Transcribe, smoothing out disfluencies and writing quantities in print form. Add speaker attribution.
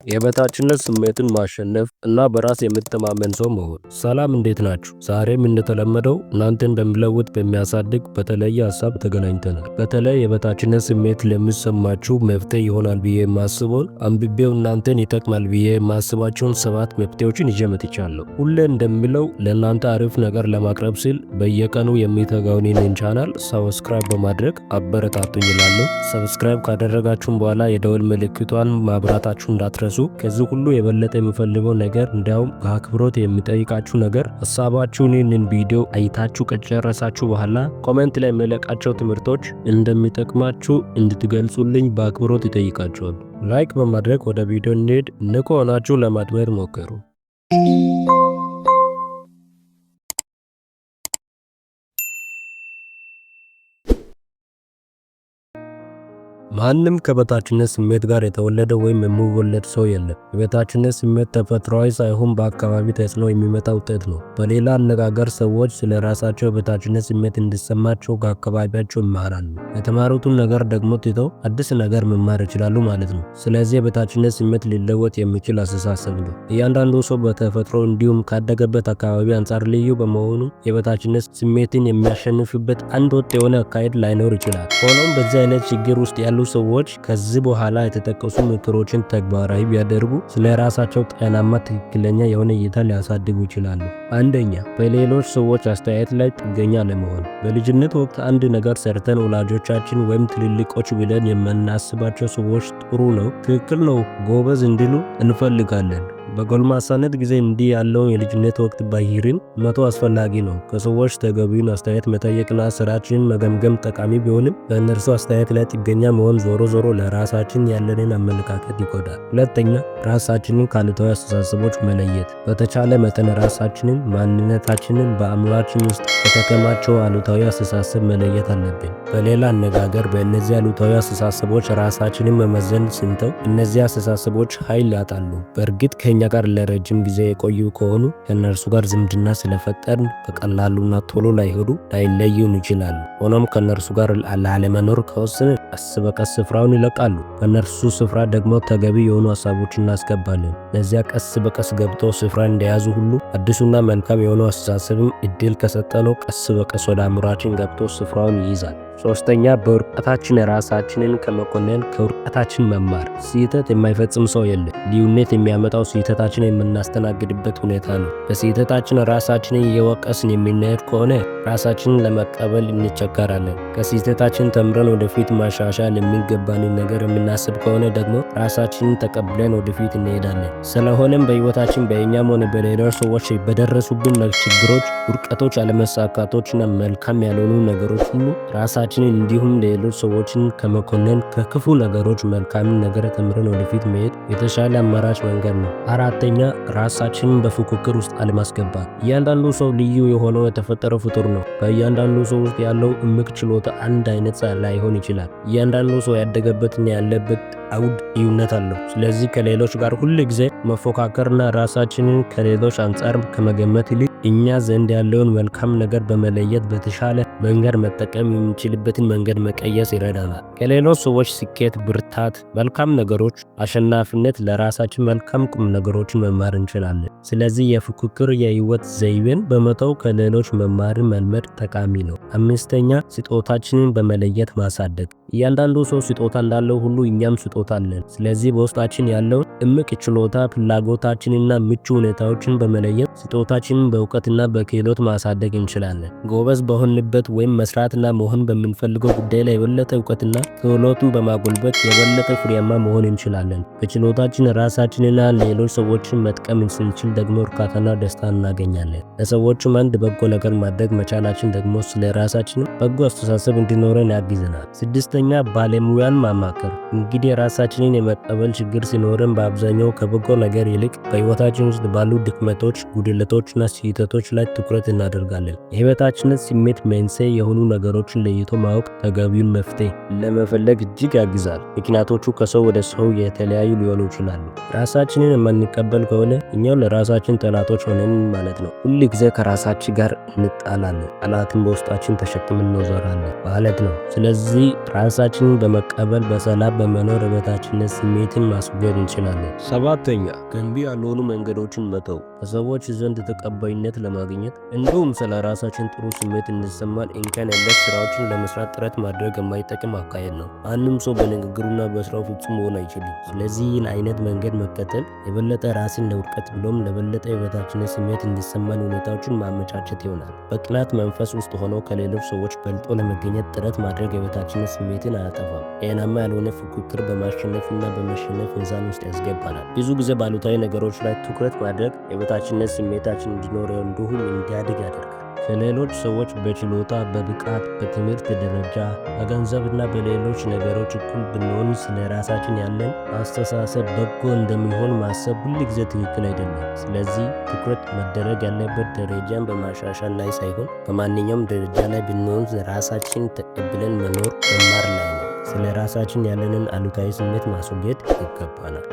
Speaker 1: የበታችነት ስሜትን ማሸነፍ እና በራስ የምተማመን ሰው መሆን። ሰላም እንዴት ናችሁ? ዛሬም እንደተለመደው እናንተን በሚለውጥ በሚያሳድግ በተለየ ሀሳብ ተገናኝተናል። በተለይ የበታችነት ስሜት ለሚሰማችሁ መፍትሄ ይሆናል ብዬ የማስበውን አንብቤው እናንተን ይጠቅማል ብዬ የማስባቸውን 7 መፍትሄዎችን ይዤ መጥቻለሁ። ሁሌ እንደሚለው ለእናንተ አሪፍ ነገር ለማቅረብ ሲል በየቀኑ የሚተጋውን ይህንን ቻናል ሰብስክራይብ በማድረግ አበረታቱኝ እላለሁ። ሰብስክራይብ ካደረጋችሁም በኋላ የደወል ምልክቷን ማብራታችሁ እንዳትረሱ። ከዚህ ሁሉ የበለጠ የምፈልገው ነገር እንዲያውም በአክብሮት የሚጠይቃችሁ ነገር ሀሳባችሁን ይህንን ቪዲዮ አይታችሁ ከጨረሳችሁ በኋላ ኮሜንት ላይ የሚለቃቸው ትምህርቶች እንደሚጠቅማችሁ እንድትገልጹልኝ በአክብሮት ይጠይቃችኋል። ላይክ በማድረግ ወደ ቪዲዮ እንሄድ። ንቁ ሆናችሁ ለማድመጥ ሞክሩ። ማንም ከበታችነት ስሜት ጋር የተወለደ ወይም የሚወለድ ሰው የለም። የበታችነት ስሜት ተፈጥሯዊ ሳይሆን በአካባቢ ተጽዕኖ የሚመጣ ውጤት ነው። በሌላ አነጋገር ሰዎች ስለ ራሳቸው የበታችነት ስሜት እንዲሰማቸው ከአካባቢያቸው ይማራሉ። የተማሩትን ነገር ደግሞ ትተው አዲስ ነገር መማር ይችላሉ ማለት ነው። ስለዚህ የበታችነት ስሜት ሊለወጥ የሚችል አስተሳሰብ ነው። እያንዳንዱ ሰው በተፈጥሮ እንዲሁም ካደገበት አካባቢ አንጻር ልዩ በመሆኑ የበታችነት ስሜትን የሚያሸንፍበት አንድ ወጥ የሆነ አካሄድ ላይኖር ይችላል። ሆኖም በዚህ አይነት ችግር ውስጥ ያሉ ሰዎች ከዚህ በኋላ የተጠቀሱ ምክሮችን ተግባራዊ ቢያደርጉ ስለ ራሳቸው ጤናማ ትክክለኛ የሆነ እይታ ሊያሳድጉ ይችላሉ። አንደኛ፣ በሌሎች ሰዎች አስተያየት ላይ ጥገኛ ለመሆን። በልጅነት ወቅት አንድ ነገር ሰርተን ወላጆቻችን ወይም ትልልቆች ብለን የምናስባቸው ሰዎች ጥሩ ነው፣ ትክክል ነው፣ ጎበዝ እንዲሉ እንፈልጋለን። በጎልማሳነት ጊዜ እንዲህ ያለውን የልጅነት ወቅት ባህሪን መተው አስፈላጊ ነው። ከሰዎች ተገቢውን አስተያየት መጠየቅና ስራችንን መገምገም ጠቃሚ ቢሆንም በእነርሱ አስተያየት ላይ ጥገኛ መሆን ዞሮ ለራሳችን ያለንን አመለካከት ይጎዳል። ሁለተኛ፣ ራሳችንን ከአሉታዊ አስተሳሰቦች መለየት። በተቻለ መጠን ራሳችንን ማንነታችንን በአእምሯችን ውስጥ ከተከማቸው አሉታዊ አስተሳሰብ መለየት አለብን። በሌላ አነጋገር በእነዚህ አሉታዊ አስተሳሰቦች ራሳችንን መመዘን ስንተው እነዚህ አስተሳሰቦች ኃይል ያጣሉ። በእርግጥ ከኛ ጋር ለረጅም ጊዜ የቆዩ ከሆኑ ከእነርሱ ጋር ዝምድና ስለፈጠርን በቀላሉና ቶሎ ላይለዩን ይችላሉ። ሆኖም ከእነርሱ ጋር ላለመኖር ከወሰንን ቀስ በቀስ ስፍራውን ይለቃሉ። በእነርሱ ስፍራ ደግሞ ተገቢ የሆኑ ሀሳቦችን እናስገባለን። እነዚያ ቀስ በቀስ ገብተው ስፍራ እንደያዙ ሁሉ አዲሱና መልካም የሆነው አስተሳሰብም እድል ከሰጠነው ቀስ በቀስ ወደ አእምሯችን ገብቶ ስፍራውን ይይዛል። ሶስተኛ፣ በውድቀታችን ራሳችንን ከመኮነን ከውድቀታችን መማር። ስህተት የማይፈጽም ሰው የለም። ልዩነት የሚያመጣው ስህተታችንን የምናስተናግድበት ሁኔታ ነው። በስህተታችን ራሳችንን እየወቀስን የምንሄድ ከሆነ ራሳችንን ለመቀበል እንቸገራለን። ከስህተታችን ተምረን ወደፊት ማሻሻል የሚገባንን ነገር የምናስብ ከሆነ ደግሞ ራሳችንን ተቀብለን ወደፊት እንሄዳለን። ስለሆነም በህይወታችን በእኛም ሆነ በሌሎች ሰዎች በደረሱብን ችግሮች፣ ውድቀቶች፣ አለመሳካቶችና መልካም ያልሆኑ ነገሮች ሁሉ ራሳችንን እንዲሁም ሌሎች ሰዎችን ከመኮነን ከክፉ ነገሮች መልካምን ነገር ተምረን ወደፊት መሄድ የተሻለ አማራጭ መንገድ ነው። አራተኛ፣ ራሳችንን በፉክክር ውስጥ አለማስገባት። እያንዳንዱ ሰው ልዩ የሆነው የተፈጠረው ፍጡር ነው። በእያንዳንዱ ሰው ውስጥ ያለው እምቅ ችሎታ አንድ አይነት ላይሆን ይችላል። እያንዳንዱ ሰው ያደገበትና ያለበት አውድ ልዩነት አለው። ስለዚህ ከሌሎች ጋር ሁል ጊዜ መፎካከርና ራሳችንን ከሌሎች አንጻር ከመገመት ይልቅ እኛ ዘንድ ያለውን መልካም ነገር በመለየት በተሻለ መንገድ መጠቀም የምንችልበትን መንገድ መቀየስ ይረዳናል። ከሌሎች ሰዎች ስኬት፣ ብርታት፣ መልካም ነገሮች፣ አሸናፊነት ለራሳችን መልካም ቁም ነገሮችን መማር እንችላለን። ስለዚህ የፉክክር የህይወት ዘይቤን በመተው ከሌሎች መማርን መልመድ ጠቃሚ ነው። አምስተኛ፣ ስጦታችንን በመለየት ማሳደግ። እያንዳንዱ ሰው ስጦታ እንዳለው ሁሉ እኛም ስጦታ አለን። ስለዚህ በውስጣችን ያለውን እምቅ ችሎታ፣ ፍላጎታችንና ምቹ ሁኔታዎችን በመለየት ስጦታችንን በእውቀትና በክህሎት ማሳደግ እንችላለን። ጎበዝ በሆንበት ወይም መስራትና መሆን በምንፈልገው ጉዳይ ላይ የበለጠ እውቀትና ክህሎትን በማጎልበት የበለጠ ፍሬያማ መሆን እንችላለን። በችሎታችን ራሳችንና ሌሎች ሰዎችን መጥቀም ስንችል ደግሞ እርካታና ደስታ እናገኛለን። ለሰዎችም አንድ በጎ ነገር ማድረግ መቻላችን ደግሞ ስለ ራሳችን በጎ አስተሳሰብ እንዲኖረን ያግዘናል። ስድስተኛ፣ ባለሙያን ማማከር። እንግዲህ ራሳችንን የመቀበል ችግር ሲኖረን በአብዛኛው ከበጎ ነገር ይልቅ በህይወታችን ውስጥ ባሉ ድክመቶች፣ ጉድለቶችና ስህተቶች ስህተቶች ላይ ትኩረት እናደርጋለን። የበታችነት ስሜት መንስኤ የሆኑ ነገሮችን ለይቶ ማወቅ ተገቢውን መፍትሄ ለመፈለግ እጅግ ያግዛል። ምክንያቶቹ ከሰው ወደ ሰው የተለያዩ ሊሆኑ ይችላሉ። ራሳችንን የማንቀበል ከሆነ እኛው ለራሳችን ጠላቶች ሆነን ማለት ነው። ሁል ጊዜ ከራሳችን ጋር እንጣላለን፣ ጠላትን በውስጣችን ተሸክመን እንዞራለን ማለት ነው። ስለዚህ ራሳችንን በመቀበል በሰላም በመኖር የበታችነት ስሜትን ማስወገድ እንችላለን። ሰባተኛ፣ ገንቢ ያልሆኑ መንገዶችን መተው። ከሰዎች ዘንድ ተቀባይነት ለማግኘት እንዲሁም ስለ ራሳችን ጥሩ ስሜት እንዲሰማን እንከን የለሽ ስራዎችን ለመስራት ጥረት ማድረግ የማይጠቅም አካሄድ ነው። ማንም ሰው በንግግሩና በስራው ፍጹም መሆን አይችልም። ስለዚህ ይህን አይነት መንገድ መከተል የበለጠ ራስን ለውድቀት ብሎም ለበለጠ የበታችነት ስሜት እንዲሰማን ሁኔታዎችን ማመቻቸት ይሆናል። በቅናት መንፈስ ውስጥ ሆኖ ከሌሎች ሰዎች በልጦ ለመገኘት ጥረት ማድረግ የበታችነት ስሜትን አያጠፋም። ጤናማ ያልሆነ ፉክክር በማሸነፍና በመሸነፍ ሚዛን ውስጥ ያስገባናል። ብዙ ጊዜ ባሉታዊ ነገሮች ላይ ትኩረት ማድረግ የበታችነት ስሜታችን እንዲኖረው እንዲሁም እንዲያድግ ያደርጋል። ከሌሎች ሰዎች በችሎታ፣ በብቃት፣ በትምህርት ደረጃ፣ በገንዘብና በሌሎች ነገሮች እኩል ብንሆን ስለ ራሳችን ያለን አስተሳሰብ በጎ እንደሚሆን ማሰብ ሁል ጊዜ ትክክል አይደለም። ስለዚህ ትኩረት መደረግ ያለበት ደረጃን በማሻሻል ላይ ሳይሆን በማንኛውም ደረጃ ላይ ብንሆን ራሳችን ተቀብለን መኖር መማር ላይ ነው። ስለ ራሳችን ያለንን አሉታዊ ስሜት ማስወገድ ይገባናል።